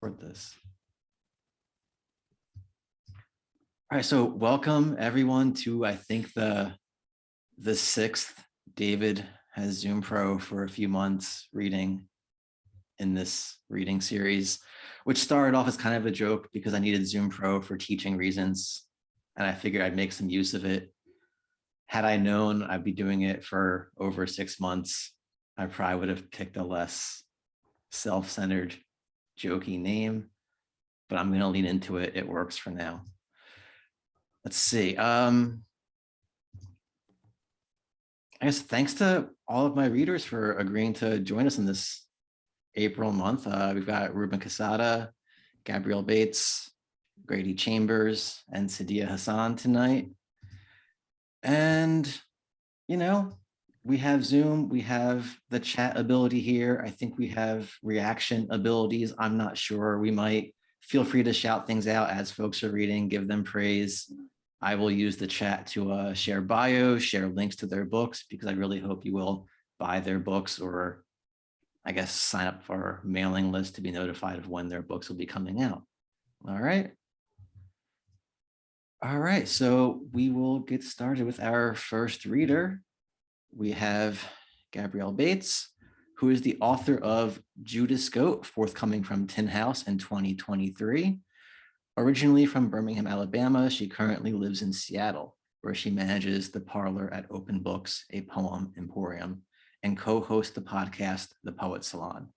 record this. All right, so welcome everyone to, I think, the sixth David has Zoom Pro for a few months reading in this reading series, which started off as kind of a joke because I needed Zoom Pro for teaching reasons, and I figured I'd make some use of it. Had I known I'd be doing it for over 6 months, I probably would have picked a less self-centered, jokey name, but I'm going to lean into it. It works for now. Let's see. I guess thanks to all of my readers for agreeing to join us in this April month. We've got Ruben Quesada, Gabrielle Bates, Grady Chambers, and Sadia Hassan tonight. And, you know, we have Zoom, we have the chat ability here. I think we have reaction abilities. I'm not sure. We might feel free to shout things out as folks are reading, give them praise. I will use the chat to share bios, share links to their books, because I really hope you will buy their books, or I guess sign up for our mailing list to be notified of when their books will be coming out. All right. All right, so we will get started with our first reader. We have Gabrielle Bates, who is the author of Judas Goat, forthcoming from Tin House in 2023. Originally from Birmingham, Alabama, she currently lives in Seattle, where she manages the parlor at Open Books, a poem emporium, and co-hosts the podcast, The Poet Salon.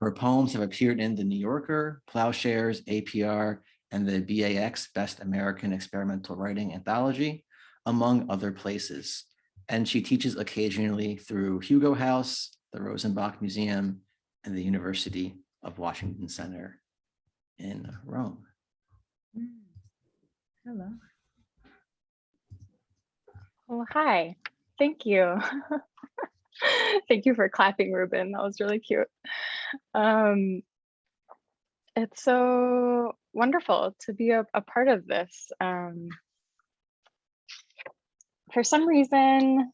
Her poems have appeared in The New Yorker, Plowshares, APR, and the BAX Best American Experimental Writing Anthology, among other places. And she teaches occasionally through Hugo House, the Rosenbach Museum, and the University of Washington Center in Rome. Hello. Well, hi. Thank you. Thank you for clapping, Ruben. That was really cute. It's so wonderful to be a part of this. For some reason,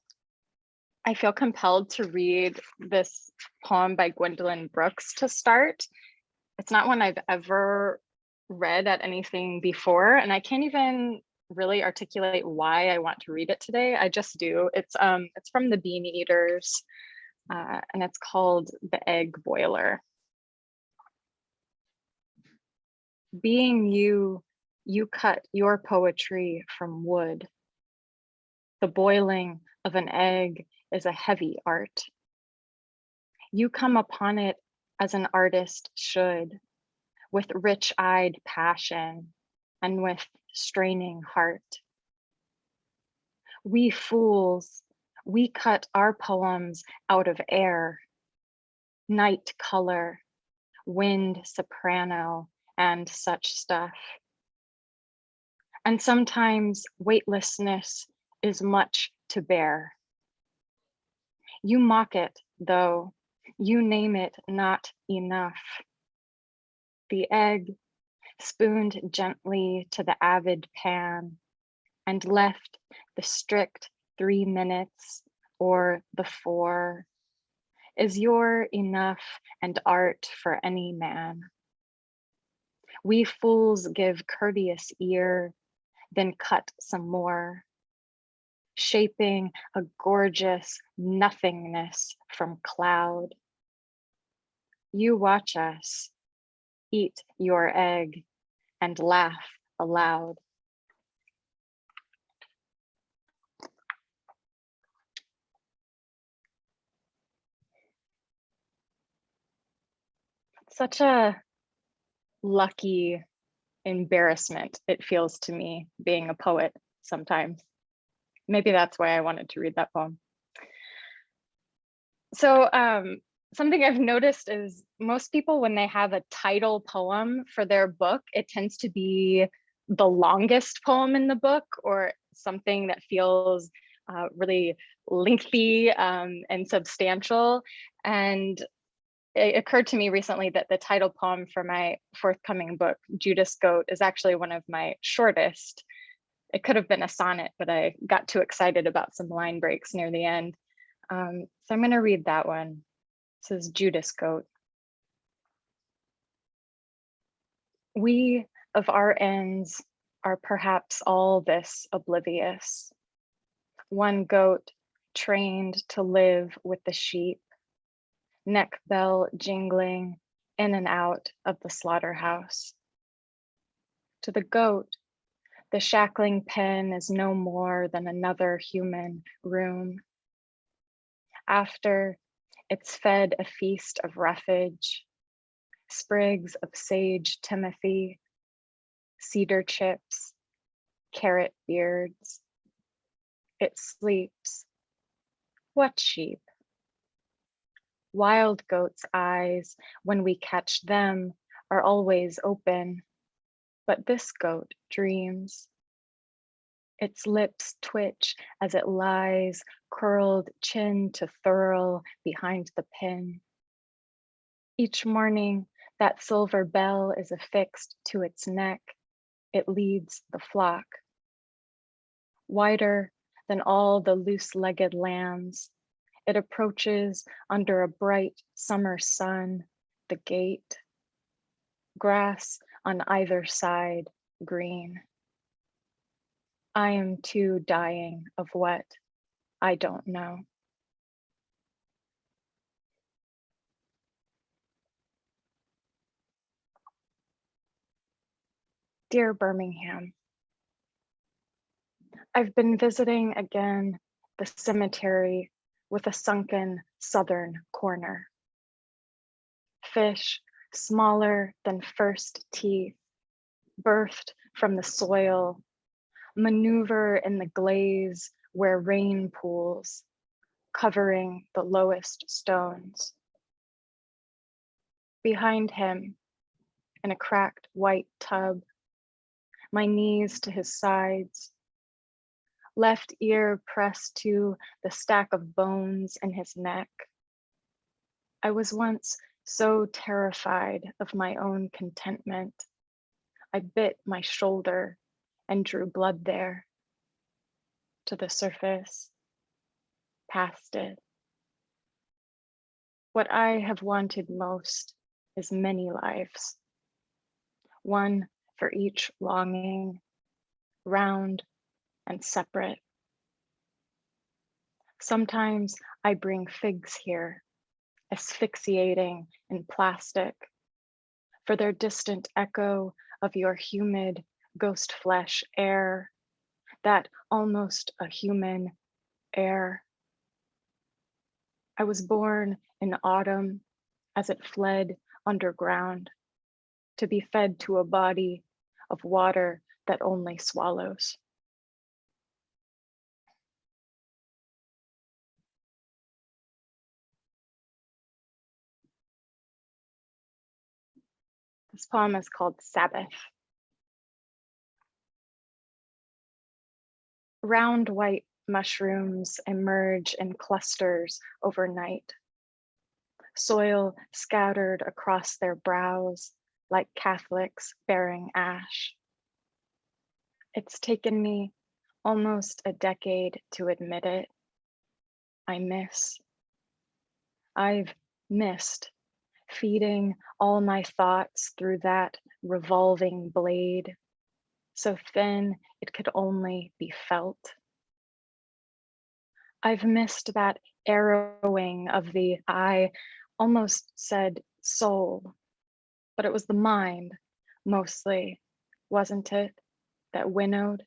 I feel compelled to read this poem by Gwendolyn Brooks to start. It's not one I've ever read at anything before, and I can't even really articulate why I want to read it today. I just do. It's from the Bean Eaters, and it's called The Egg Boiler. Being you, you cut your poetry from wood. The boiling of an egg is a heavy art. You come upon it as an artist should, with rich-eyed passion and with straining heart. We fools, we cut our poems out of air, night color, wind soprano, and such stuff. And sometimes weightlessness is much to bear. You mock it, though, you name it not enough. The egg spooned gently to the avid pan and left the strict 3 minutes or the 4 is your enough and art for any man. We fools give courteous ear, then cut some more, shaping a gorgeous nothingness from cloud. You watch us, eat your egg, and laugh aloud. Such a lucky embarrassment it feels to me being a poet sometimes. Maybe that's why I wanted to read that poem. So something I've noticed is most people, when they have a title poem for their book, it tends to be the longest poem in the book, or something that feels really lengthy and substantial. And it occurred to me recently that the title poem for my forthcoming book, Judas Goat, is actually one of my shortest. It could have been a sonnet, but I got too excited about some line breaks near the end. So I'm going to read that one. This is Judas Goat. We of our ends are perhaps all this oblivious. One goat trained to live with the sheep, neck bell jingling in and out of the slaughterhouse. To the goat, the shackling pen is no more than another human room. After it's fed a feast of roughage, sprigs of sage timothy, cedar chips, carrot beards. It sleeps. What sheep? Wild goat's eyes, when we catch them, are always open, but this goat dreams. Its lips twitch as it lies, curled chin to thurl behind the pin. Each morning, that silver bell is affixed to its neck. It leads the flock. Wider than all the loose-legged lambs, it approaches under a bright summer sun, the gate. Grass on either side, green. I am too dying of what I don't know. Dear Birmingham, I've been visiting again the cemetery with a sunken southern corner. Fish smaller than first teeth, birthed from the soil, maneuver in the glaze where rain pools, covering the lowest stones. Behind him, in a cracked white tub, my knees to his sides, left ear pressed to the stack of bones in his neck. I was once so terrified of my own contentment. I bit my shoulder and drew blood there, to the surface, past it. What I have wanted most is many lives, one for each longing, round and separate. Sometimes I bring figs here, asphyxiating in plastic, for their distant echo of your humid ghost flesh air, that almost a human air. I was born in autumn as it fled underground to be fed to a body of water that only swallows. This poem is called Sabbath. Round white mushrooms emerge in clusters overnight, soil scattered across their brows like Catholics bearing ash. It's taken me almost a decade to admit it. I miss. I've missed feeding all my thoughts through that revolving blade, so thin it could only be felt. I've missed that arrowing of the, I almost said soul, but it was the mind mostly, wasn't it, that winnowed?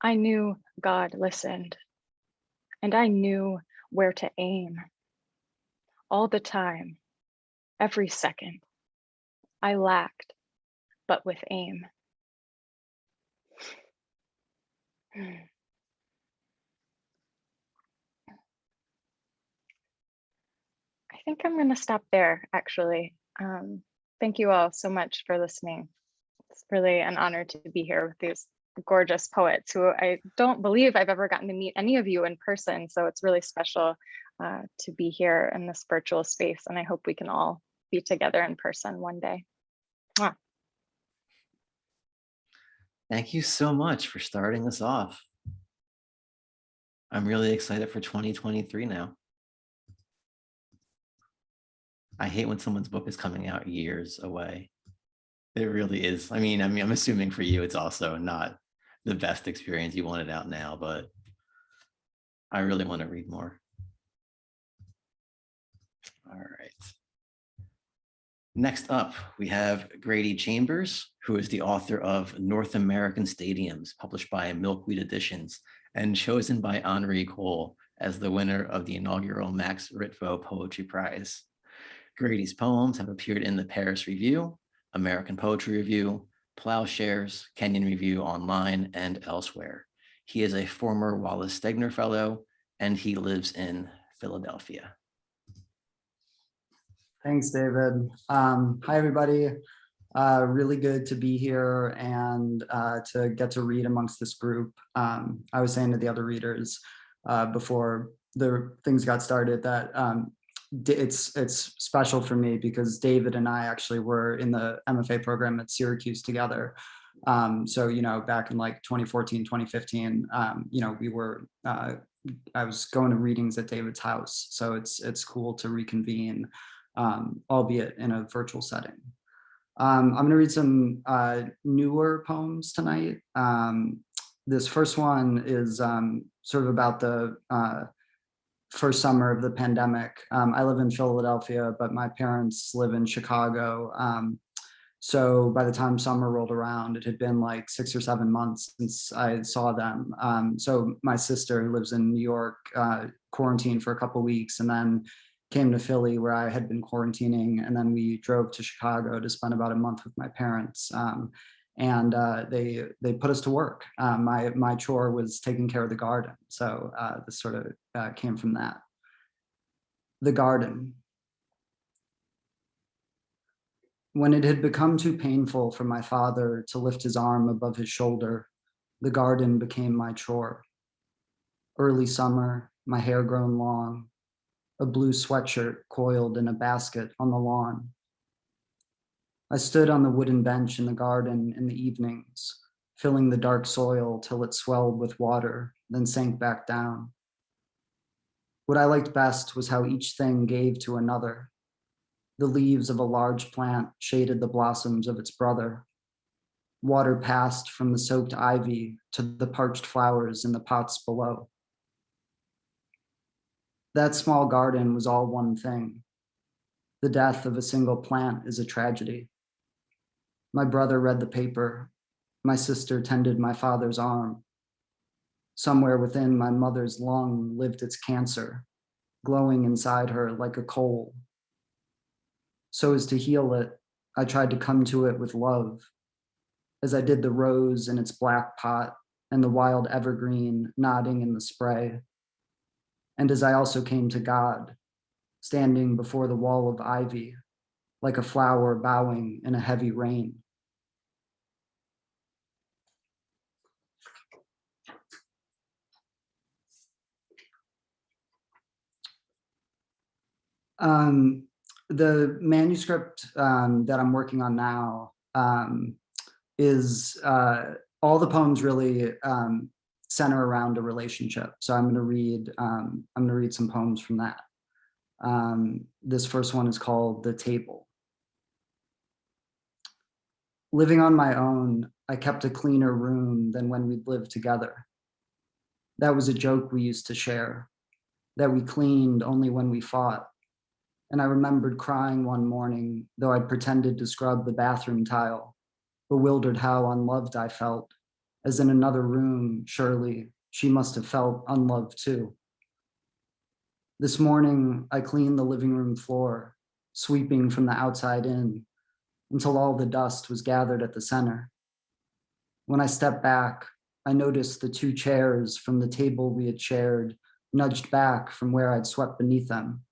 I knew God listened, and I knew where to aim. All the time, every second, I lacked, but with aim. I think I'm going to stop there, actually. Thank you all so much for listening. It's really an honor to be here with these gorgeous poets who I don't believe I've ever gotten to meet any of you in person. So it's really special to be here in this virtual space. And I hope we can all be together in person one day. Mwah. Thank you so much for starting us off. I'm really excited for 2023 now. I hate when someone's book is coming out years away. It really is. I'm assuming for you, it's also not the best experience. You want it out now, but I really want to read more. All right. Next up, we have Grady Chambers, who is the author of North American Stadiums, published by Milkweed Editions, and chosen by Henri Cole as the winner of the inaugural Max Ritvo Poetry Prize. Grady's poems have appeared in the Paris Review, American Poetry Review, Plowshares, Kenyon Review Online, and elsewhere. He is a former Wallace Stegner Fellow, and he lives in Philadelphia. Thanks, David. Hi, everybody. Really good to be here and to get to read amongst this group. I was saying to the other readers before the things got started that it's special for me because David and I actually were in the MFA program at Syracuse together. So, back in like 2014, 2015, we were, I was going to readings at David's house. So it's cool to reconvene, albeit in a virtual setting. I'm going to read some newer poems tonight. This first one is sort of about the first summer of the pandemic. I live in Philadelphia, but my parents live in Chicago. So by the time summer rolled around, it had been like 6 or 7 months since I saw them. So my sister, who lives in New York, quarantined for a couple of weeks and then came to Philly where I had been quarantining. And then we drove to Chicago to spend about a month with my parents. And they put us to work. My chore was taking care of the garden. So this sort of came from that. The garden. When it had become too painful for my father to lift his arm above his shoulder, the garden became my chore. Early summer, my hair grown long, a blue sweatshirt coiled in a basket on the lawn. I stood on the wooden bench in the garden in the evenings, filling the dark soil till it swelled with water, then sank back down. What I liked best was how each thing gave to another. The leaves of a large plant shaded the blossoms of its brother. Water passed from the soaked ivy to the parched flowers in the pots below. That small garden was all one thing. The death of a single plant is a tragedy. My brother read the paper. My sister tended my father's arm. Somewhere within my mother's lung lived its cancer, glowing inside her like a coal. So as to heal it, I tried to come to it with love, as I did the rose in its black pot and the wild evergreen nodding in the spray. And as I also came to God, standing before the wall of ivy, like a flower bowing in a heavy rain. The manuscript that I'm working on now is all the poems really center around a relationship. So I'm going to read some poems from that. This first one is called The Table. Living on my own, I kept a cleaner room than when we'd lived together. That was a joke we used to share, that we cleaned only when we fought. And I remembered crying one morning, though I'd pretended to scrub the bathroom tile, bewildered how unloved I felt, as in another room, surely, she must have felt unloved too. This morning, I cleaned the living room floor, sweeping from the outside in, until all the dust was gathered at the center. When I stepped back, I noticed the 2 chairs from the table we had shared nudged back from where I'd swept beneath them,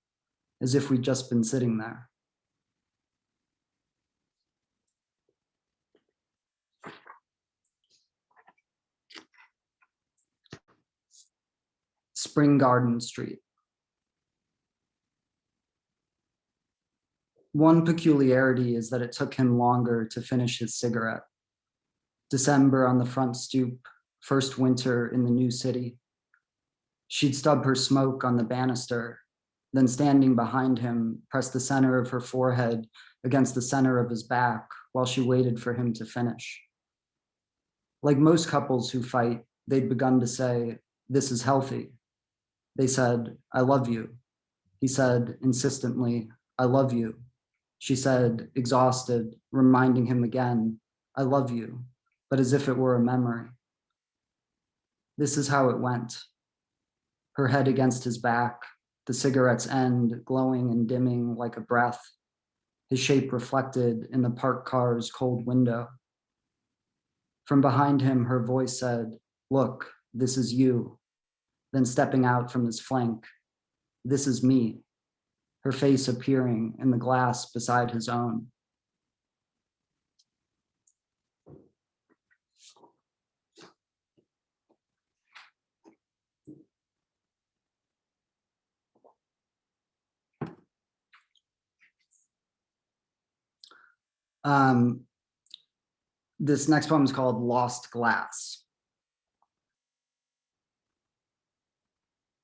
as if we'd just been sitting there. Spring Garden Street. One peculiarity is that it took him longer to finish his cigarette. December on the front stoop, first winter in the new city. She'd stub her smoke on the banister, then standing behind him, pressed the center of her forehead against the center of his back while she waited for him to finish. Like most couples who fight, they'd begun to say, "This is healthy." They said, "I love you." He said insistently, "I love you." She said, exhausted, reminding him again, "I love you," but as if it were a memory. This is how it went. Her head against his back, the cigarette's end glowing and dimming like a breath, his shape reflected in the parked car's cold window. From behind him, her voice said, "Look, this is you." Then stepping out from his flank, "This is me," her face appearing in the glass beside his own. This next poem is called Lost Glass.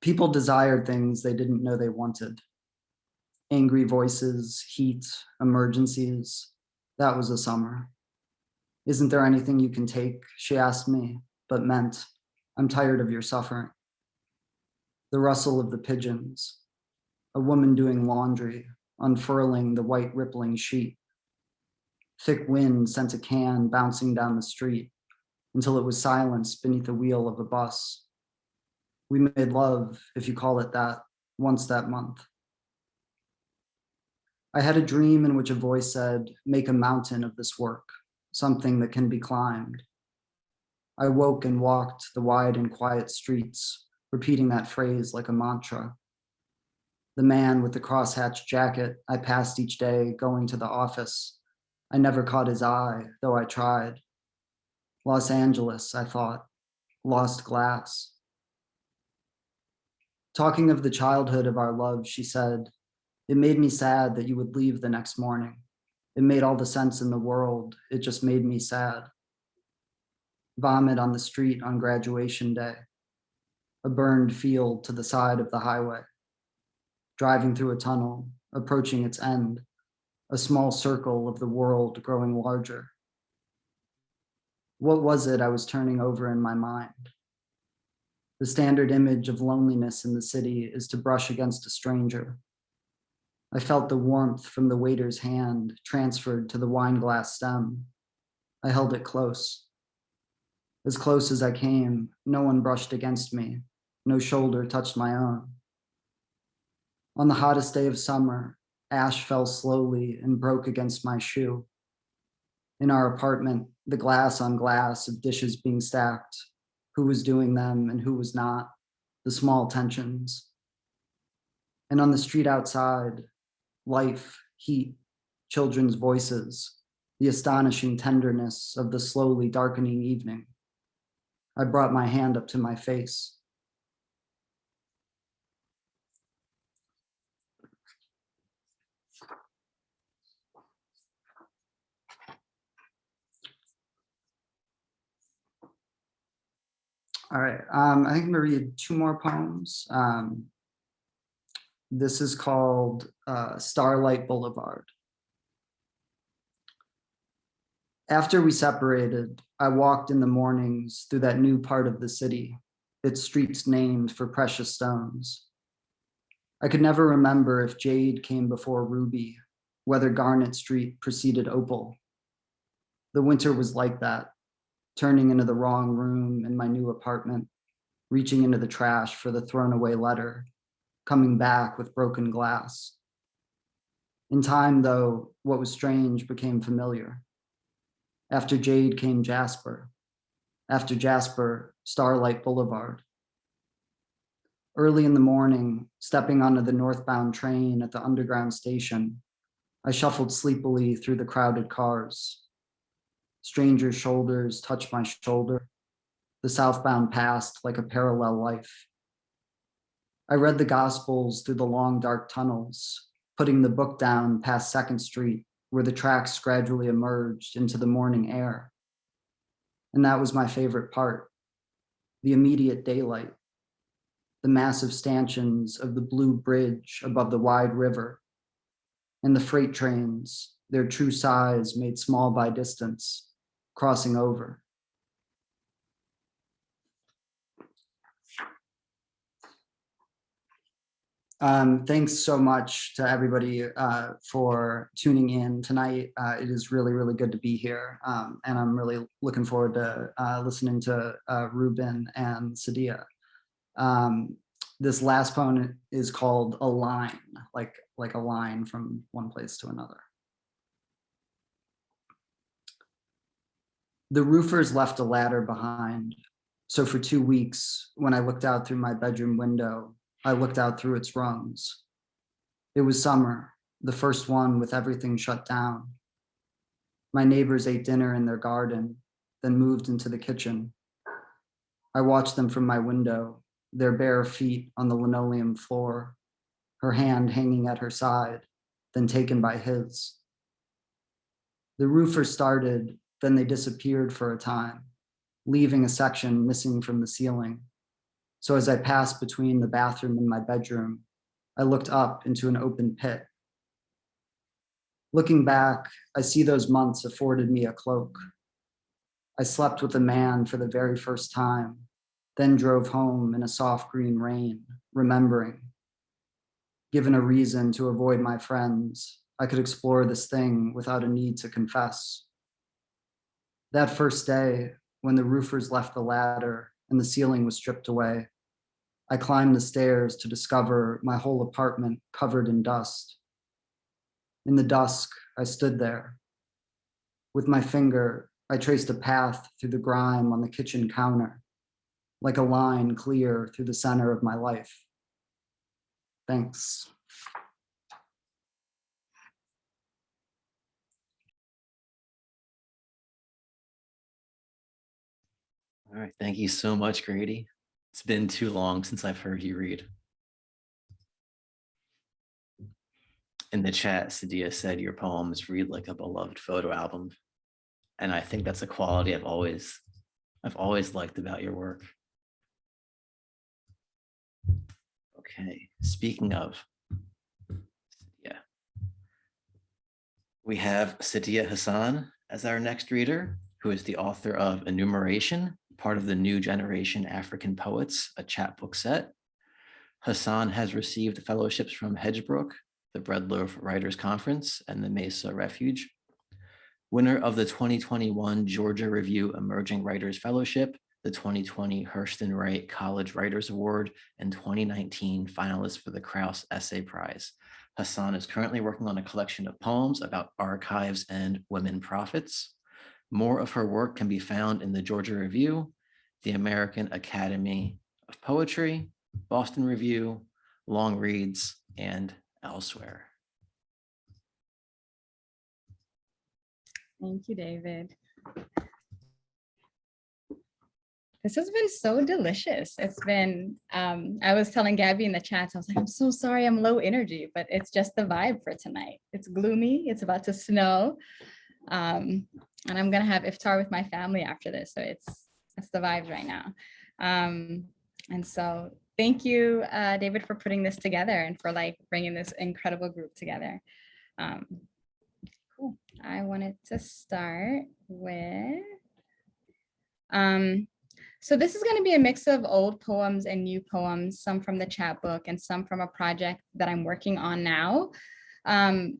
People desired things they didn't know they wanted. Angry voices, heat, emergencies. That was a summer. "Isn't there anything you can take?" she asked me, but meant, "I'm tired of your suffering." The rustle of the pigeons, a woman doing laundry, unfurling the white rippling sheet. Thick wind sent a can bouncing down the street until it was silenced beneath the wheel of a bus. We made love, if you call it that, once that month. I had a dream in which a voice said, "Make a mountain of this work, something that can be climbed." I woke and walked the wide and quiet streets, repeating that phrase like a mantra. The man with the crosshatched jacket I passed each day going to the office, I never caught his eye, though I tried. Los Angeles, I thought, lost glass. Talking of the childhood of our love, she said, "It made me sad that you would leave the next morning. It made all the sense in the world. It just made me sad." Vomit on the street on graduation day. A burned field to the side of the highway. Driving through a tunnel, approaching its end. A small circle of the world growing larger. What was it I was turning over in my mind? The standard image of loneliness in the city is to brush against a stranger. I felt the warmth from the waiter's hand transferred to the wine glass stem. I held it close. As close as I came, no one brushed against me. No shoulder touched my own. On the hottest day of summer, ash fell slowly and broke against my shoe. In our apartment, the glass on glass of dishes being stacked, who was doing them and who was not, the small tensions. And on the street outside, life, heat, children's voices, the astonishing tenderness of the slowly darkening evening. I brought my hand up to my face. All right, I think I'm gonna read two more poems. This is called Starlight Boulevard. After we separated, I walked in the mornings through that new part of the city, its streets named for precious stones. I could never remember if jade came before ruby, whether Garnet Street preceded opal. The winter was like that, turning into the wrong room in my new apartment, reaching into the trash for the thrown away letter, coming back with broken glass. In time, though, what was strange became familiar. After jade came Jasper. After Jasper, Starlight Boulevard. Early in the morning, stepping onto the northbound train at the underground station, I shuffled sleepily through the crowded cars. Strangers' shoulders touched my shoulder. The southbound passed like a parallel life. I read the Gospels through the long, dark tunnels, putting the book down past 2nd Street, where the tracks gradually emerged into the morning air. And that was my favorite part, the immediate daylight. the massive stanchions of the blue bridge above the wide river, and the freight trains, their true size made small by distance, crossing over. Thanks so much to everybody for tuning in tonight. It is really, really good to be here. And I'm really looking forward to listening to Ruben and Sadia. This last poem is called A Line, like a line from one place to another. The roofers left a ladder behind. So for 2 weeks, when I looked out through my bedroom window, I looked out through its rungs. It was summer, the first one with everything shut down. My neighbors ate dinner in their garden, then moved into the kitchen. I watched them from my window, their bare feet on the linoleum floor, her hand hanging at her side, then taken by his. The roofers started, then they disappeared for a time, leaving a section missing from the ceiling. So as I passed between the bathroom and my bedroom, I looked up into an open pit. Looking back, I see those months afforded me a cloak. I slept with a man for the very first time, then drove home in a soft green rain, remembering. Given a reason to avoid my friends, I could explore this thing without a need to confess. That first day, when the roofers left the ladder and the ceiling was stripped away, I climbed the stairs to discover my whole apartment covered in dust. In the dusk, I stood there. With my finger, I traced a path through the grime on the kitchen counter, like a line clear through the center of my life. Thanks. All right, thank you so much, Grady. It's been too long since I've heard you read. In the chat, Sadia said your poems read like a beloved photo album. And I think that's a quality I've always liked about your work. Okay, speaking of Sadia, we have Sadia Hassan as our next reader, who is the author of Enumeration, part of the New Generation African Poets, a chapbook set. Hassan has received fellowships from Hedgebrook, the Breadloaf Writers Conference, and the Mesa Refuge. Winner of the 2021 Georgia Review Emerging Writers Fellowship, the 2020 Hurston Wright College Writers Award, and 2019 finalist for the Krauss Essay Prize. Hassan is currently working on a collection of poems about archives and women prophets. More of her work can be found in the Georgia Review, the American Academy of Poetry, Boston Review, Long Reads, and elsewhere. Thank you, David. This has been so delicious. It's been, I was telling Gabby in the chat, I was like, I'm so sorry I'm low energy, but it's just the vibe for tonight. It's gloomy, it's about to snow. And I'm gonna have iftar with my family after this. So that's the vibes right now. And so thank you, David, for putting this together and for like bringing this incredible group together. Cool. I wanted to start with, so this is going to be a mix of old poems and new poems, some from the chapbook and some from a project that I'm working on now.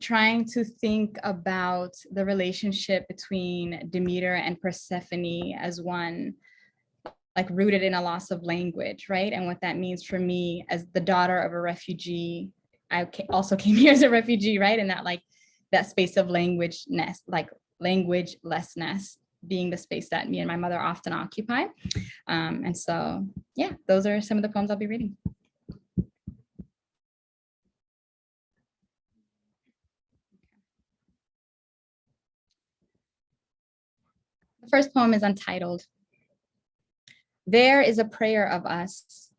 Trying to think about the relationship between Demeter and Persephone as one, like rooted in a loss of language, right? And what that means for me as the daughter of a refugee. I also came here as a refugee, right? And that like that space of languagelessness being the space that me and my mother often occupy. And so, yeah, those are some of the poems I'll be reading. The first poem is Untitled. There is a prayer of us,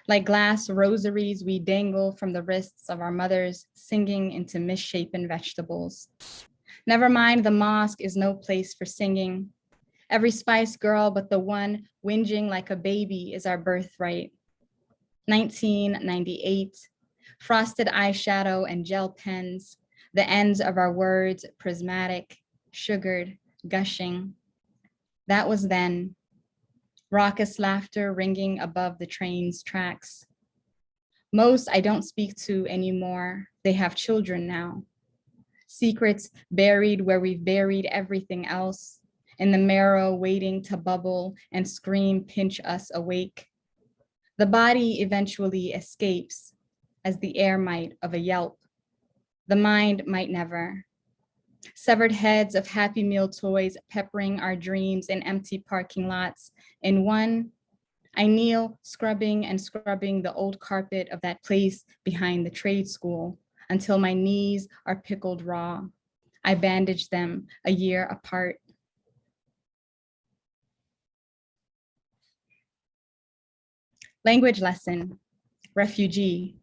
like glass rosaries we dangle from the wrists of our mothers, singing into misshapen vegetables. Never mind, the mosque is no place for singing. Every Spice Girl but the one whinging like a baby is our birthright. 1998, frosted eyeshadow and gel pens, the ends of our words prismatic, sugared, gushing. That was then. Raucous laughter ringing above the train's tracks. Most I don't speak to anymore. They have children now. Secrets buried where we've buried everything else, in the marrow waiting to bubble and scream, pinch us awake. The body eventually escapes, as the air might of a yelp. The mind might never. Severed heads of Happy Meal toys peppering our dreams in empty parking lots. In one, I kneel, scrubbing and scrubbing the old carpet of that place behind the trade school until my knees are pickled raw. I bandage them a year apart. Language lesson, refugee.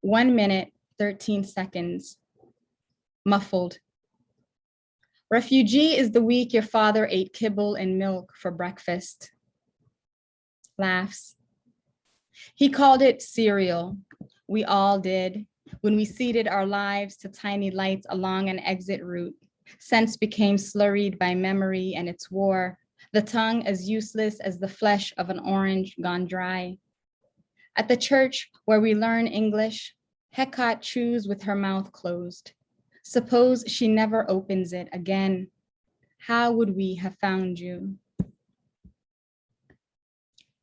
1 minute, 13 seconds. Muffled. Refugee is the week your father ate kibble and milk for breakfast. Laughs. He called it cereal. We all did. When we seeded our lives to tiny lights along an exit route, sense became slurried by memory and its war, the tongue as useless as the flesh of an orange gone dry. At the church where we learn English, Hecate chews with her mouth closed. Suppose she never opens it again. How would we have found you?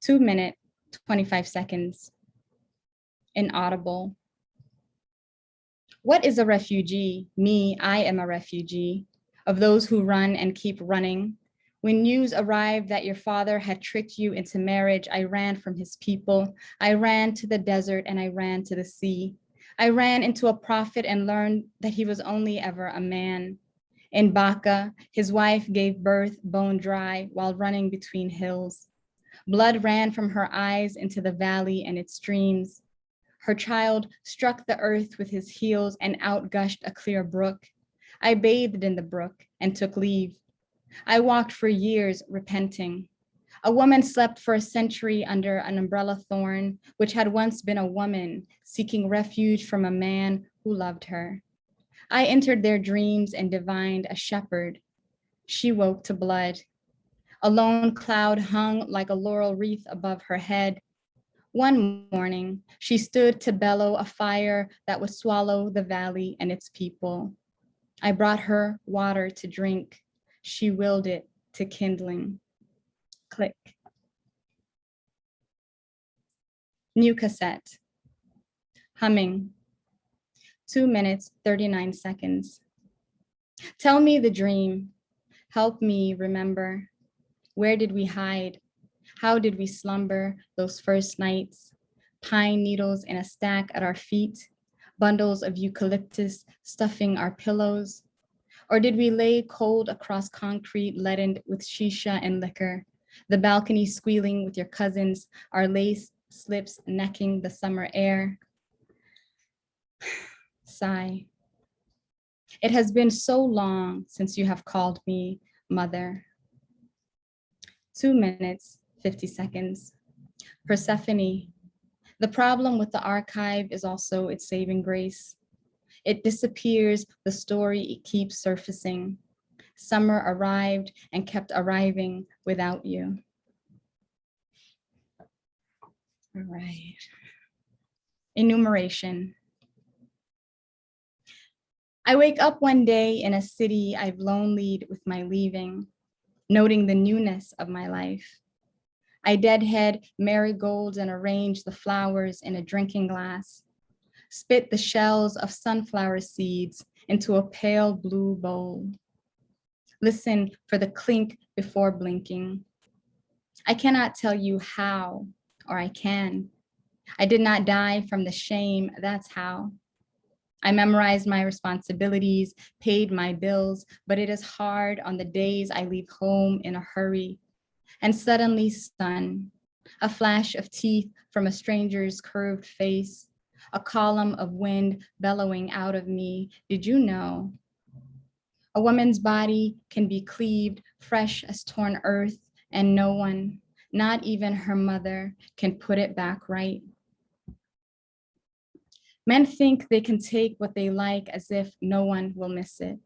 2 minute, 25 seconds. Inaudible. What is a refugee? Me, I am a refugee. Of those who run and keep running. When news arrived that your father had tricked you into marriage, I ran from his people. I ran to the desert and I ran to the sea. I ran into a prophet and learned that he was only ever a man. In Baca, his wife gave birth bone dry while running between hills. Blood ran from her eyes into the valley and its streams. Her child struck the earth with his heels and out gushed a clear brook. I bathed in the brook and took leave. I walked for years repenting. A woman slept for a century under an umbrella thorn, which had once been a woman seeking refuge from a man who loved her. I entered their dreams and divined a shepherd. She woke to blood. A lone cloud hung like a laurel wreath above her head. One morning, she stood to bellow a fire that would swallow the valley and its people. I brought her water to drink. She willed it to kindling. Click. New cassette. Humming. 2 minutes, 39 seconds. Tell me the dream. Help me remember. Where did we hide? How did we slumber those first nights? Pine needles in a stack at our feet, bundles of eucalyptus stuffing our pillows. Or did we lay cold across concrete leadened with shisha and liquor, the balcony squealing with your cousins, our lace slips necking the summer air? Sigh. It has been so long since you have called me mother. 2 minutes, 50 seconds. Persephone. The problem with the archive is also its saving grace. It disappears, the story it keeps surfacing. Summer arrived and kept arriving without you. All right. Enumeration. I wake up one day in a city I've lonelied with my leaving, noting the newness of my life. I deadhead marigolds and arrange the flowers in a drinking glass, spit the shells of sunflower seeds into a pale blue bowl. Listen for the clink before blinking. I cannot tell you how, or I can. I did not die from the shame, that's how. I memorized my responsibilities, paid my bills, but it is hard on the days I leave home in a hurry. And suddenly sun, a flash of teeth from a stranger's curved face, a column of wind bellowing out of me. Did you know? A woman's body can be cleaved, fresh as torn earth, and no one, Not even her mother can put it back right. Men think they can take what they like as if no one will miss it.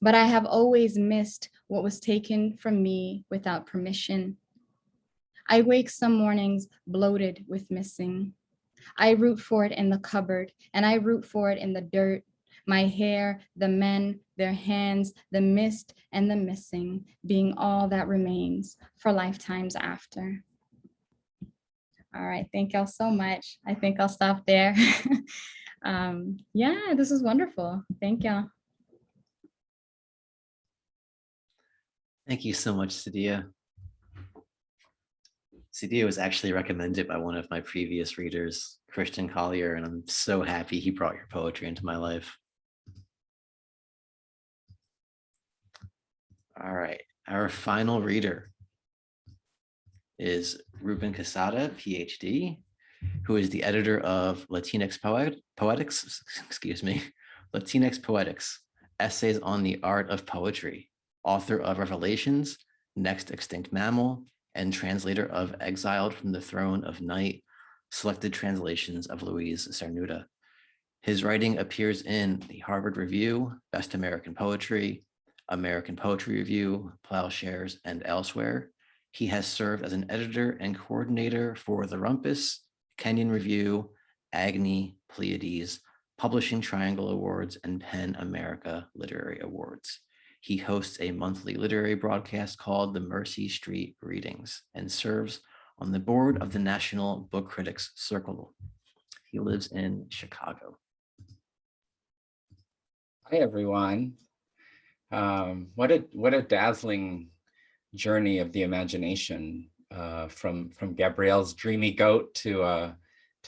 But I have always missed what was taken from me without permission. I wake some mornings bloated with missing. I root for it in the cupboard, and I root for it in the dirt. My hair, the men, their hands, the mist, and the missing, being all that remains for lifetimes after. All right, thank y'all so much. I think I'll stop there. Yeah, this is wonderful. Thank y'all. Thank you so much, Sadia. Sadia was actually recommended by one of my previous readers, Christian Collier, and I'm so happy he brought your poetry into my life. All right, our final reader is Ruben Quesada, PhD, who is the editor of Latinx Poetics, Latinx Poetics, Essays on the Art of Poetry, author of Revelations, Next Extinct Mammal, and translator of Exiled from the Throne of Night, selected translations of Louise Cernuda. His writing appears in the Harvard Review, Best American Poetry, American Poetry Review, Plowshares, and elsewhere. He has served as an editor and coordinator for The Rumpus, Kenyon Review, Agni, Pleiades, Publishing Triangle Awards, and PEN America Literary Awards. He hosts a monthly literary broadcast called the Mercy Street Readings and serves on the board of the National Book Critics Circle. He lives in Chicago. Hi, everyone. What a dazzling journey of the imagination, from Gabrielle's dreamy goat to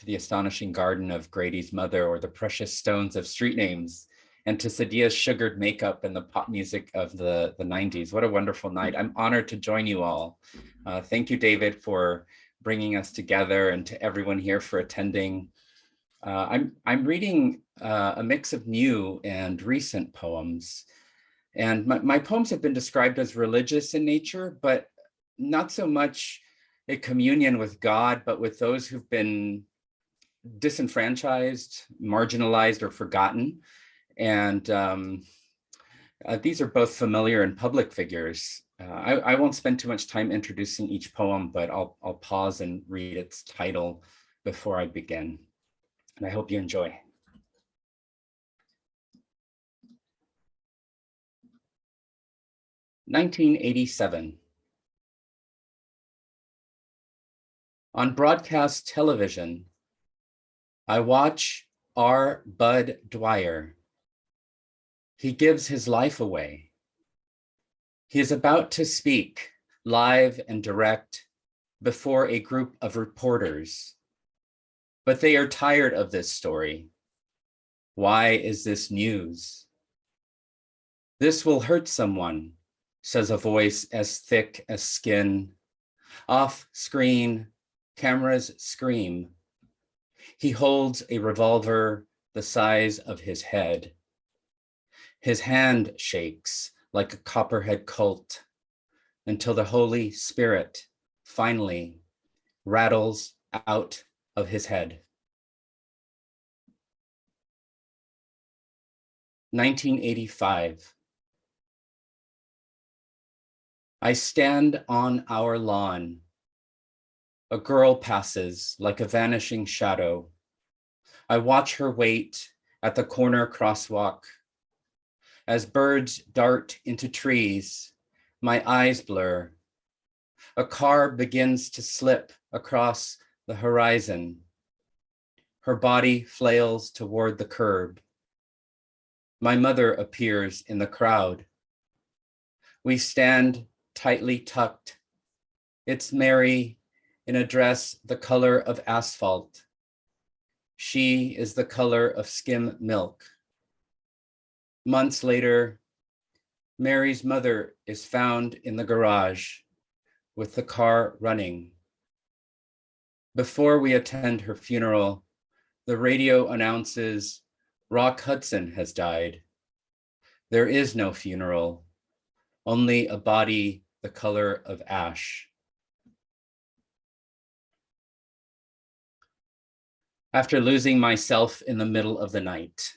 the astonishing garden of Grady's mother, or the precious stones of street names, and to Sadia's sugared makeup and the pop music of the 90s. What a wonderful night. I'm honored to join you all. Thank you, David, for bringing us together, and to everyone here for attending. I'm reading a mix of new and recent poems. And my poems have been described as religious in nature, but not so much a communion with God, but with those who've been disenfranchised, marginalized, or forgotten. And these are both familiar and public figures. I won't spend too much time introducing each poem, but I'll pause and read its title before I begin. And I hope you enjoy. "1987. On broadcast television, I watch R. Bud Dwyer. He gives his life away. He is about to speak live and direct before a group of reporters, but they are tired of this story. Why is this news? This will hurt someone, says a voice as thick as skin. Off screen, cameras scream. He holds a revolver the size of his head. His hand shakes like a copperhead colt until the Holy Spirit finally rattles out of his head. 1985. I stand on our lawn. A girl passes like a vanishing shadow. I watch her wait at the corner crosswalk. As birds dart into trees, my eyes blur. A car begins to slip across the horizon. Her body flails toward the curb. My mother appears in the crowd. We stand tightly tucked. It's Mary in a dress the color of asphalt. She is the color of skim milk. Months later, Mary's mother is found in the garage with the car running. Before we attend her funeral, the radio announces Rock Hudson has died. There is no funeral, only a body the color of ash. after losing myself in the middle of the night.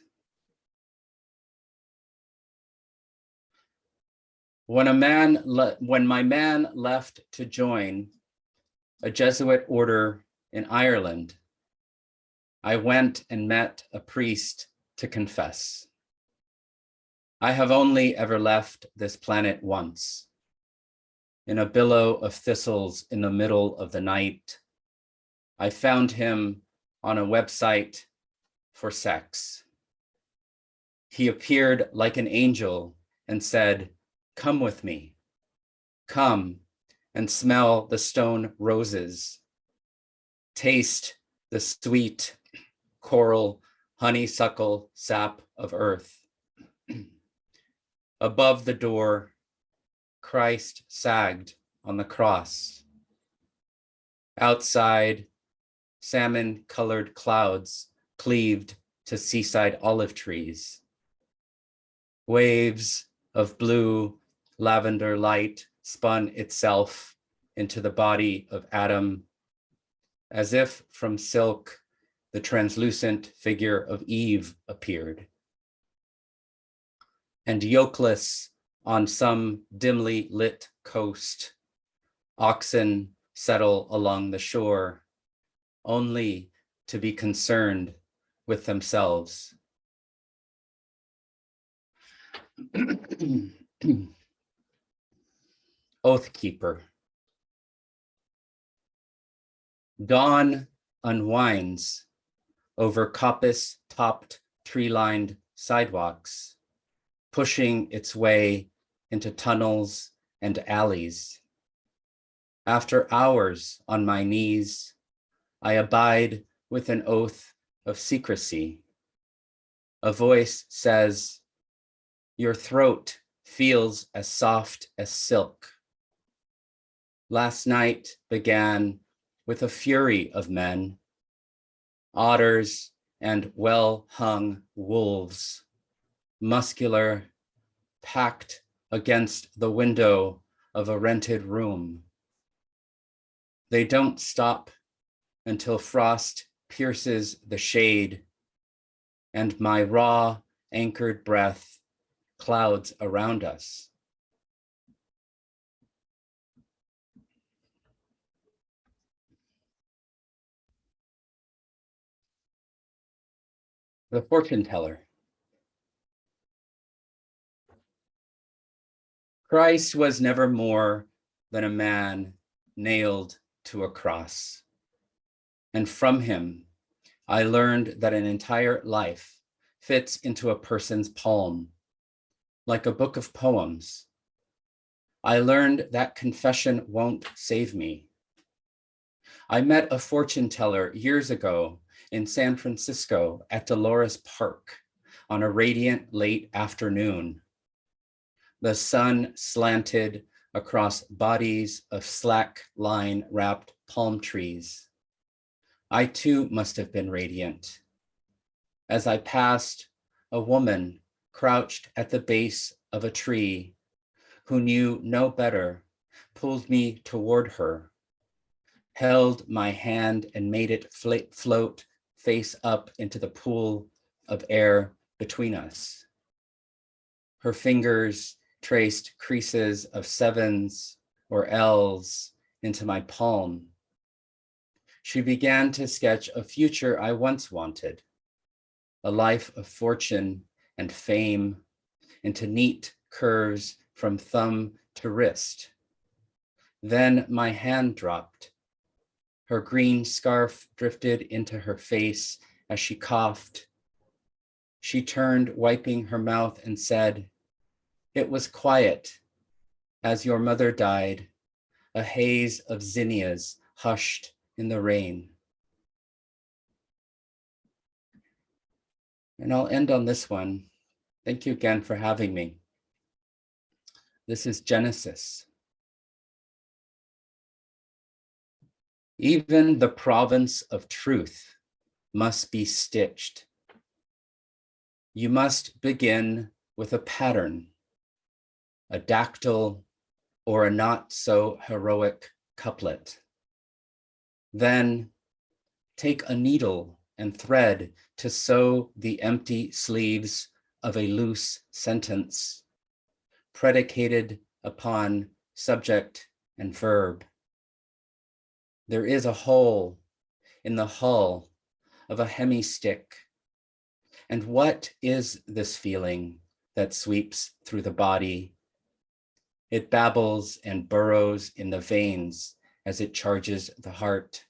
When my man left to join a Jesuit order in Ireland, I went and met a priest to confess. I have only ever left this planet once, in a billow of thistles in the middle of the night. I found him on a website for sex. He appeared like an angel and said, "Come with me. Come and smell the stone roses. Taste the sweet coral honeysuckle sap of earth." Above the door, Christ sagged on the cross. Outside, salmon-colored clouds cleaved to seaside olive trees. Waves of blue lavender light spun itself into the body of Adam, as if from silk, the translucent figure of Eve appeared. And yokeless on some dimly lit coast, oxen settle along the shore, only to be concerned with themselves. Oathkeeper. Dawn unwinds over coppice-topped, tree-lined sidewalks, pushing its way into tunnels and alleys. After hours on my knees, I abide with an oath of secrecy. A voice says, "Your throat feels as soft as silk." Last night began with a fury of men, otters and well-hung wolves, muscular, packed against the window of a rented room. They don't stop until frost pierces the shade and my raw, anchored breath clouds around us. The fortune teller. Christ was never more than a man nailed to a cross. And from him, I learned that an entire life fits into a person's palm, like a book of poems. I learned that confession won't save me. I met a fortune teller years ago in San Francisco at Dolores Park on a radiant late afternoon. The sun slanted across bodies of slack line wrapped palm trees. I too must have been radiant. As I passed, a woman crouched at the base of a tree who knew no better pulled me toward her, held my hand and made it float face up into the pool of air between us. Her fingers traced creases of 7s or L's into my palm. She began to sketch a future I once wanted, a life of fortune and fame, into neat curves from thumb to wrist. Then my hand dropped. Her green scarf drifted into her face as she coughed. She turned, wiping her mouth, and said, "It was quiet. As your mother died, a haze of zinnias hushed in the rain." And I'll end on this one. Thank you again for having me. This is Genesis. Even the province of truth must be stitched. You must begin with a pattern, a dactyl or a not so heroic couplet. Then take a needle and thread to sew the empty sleeves of a loose sentence, predicated upon subject and verb. There is a hole in the hull of a hemistick. And what is this feeling that sweeps through the body? It babbles and burrows in the veins as it charges the heart.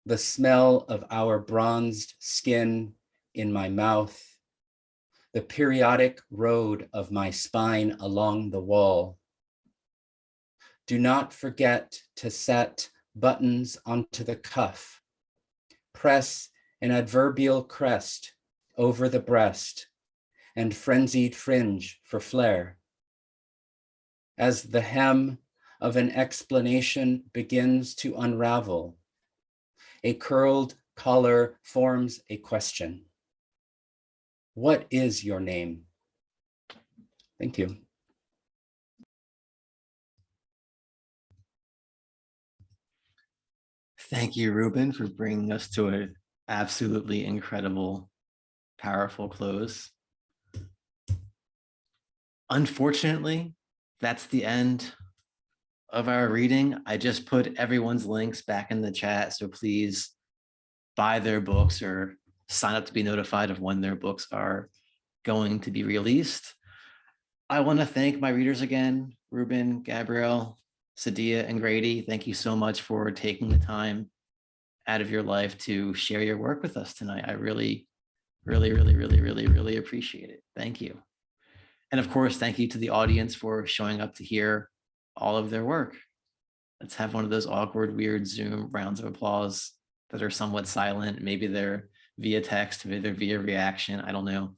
The smell of our bronzed skin in my mouth, the periodic road of my spine along the wall. Do not forget to set buttons onto the cuff. Press an adverbial crest over the breast and frenzied fringe for flair. As the hem of an explanation begins to unravel, a curled collar forms a question. What is your name? Thank you. Thank you, Ruben, for bringing us to an absolutely incredible, powerful close. Unfortunately, that's the end of our reading. I just put everyone's links back in the chat, so please buy their books or sign up to be notified of when their books are going to be released. I want to thank my readers again, Ruben, Gabrielle, Sadia, and Grady. Thank you so much for taking the time out of your life to share your work with us tonight. I really, really, really, really, really, really appreciate it. Thank you. And of course, thank you to the audience for showing up to hear all of their work. Let's have one of those awkward, weird Zoom rounds of applause that are somewhat silent. Maybe they're via text, maybe they're via reaction. I don't know.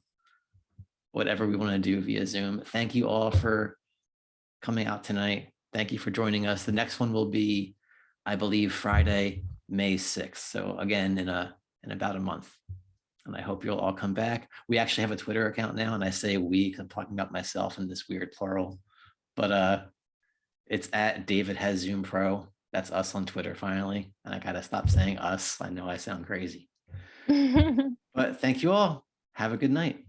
Whatever we want to do via Zoom. Thank you all for coming out tonight. Thank you for joining us. The next one will be, I believe, Friday, May 6th. So again, in about a month. And I hope you'll all come back. We actually have a Twitter account now, and I say we because I'm talking about myself in this weird plural. But it's at David Has Zoom Pro. That's us on Twitter finally. And I gotta stop saying us. I know I sound crazy. But thank you all. Have a good night.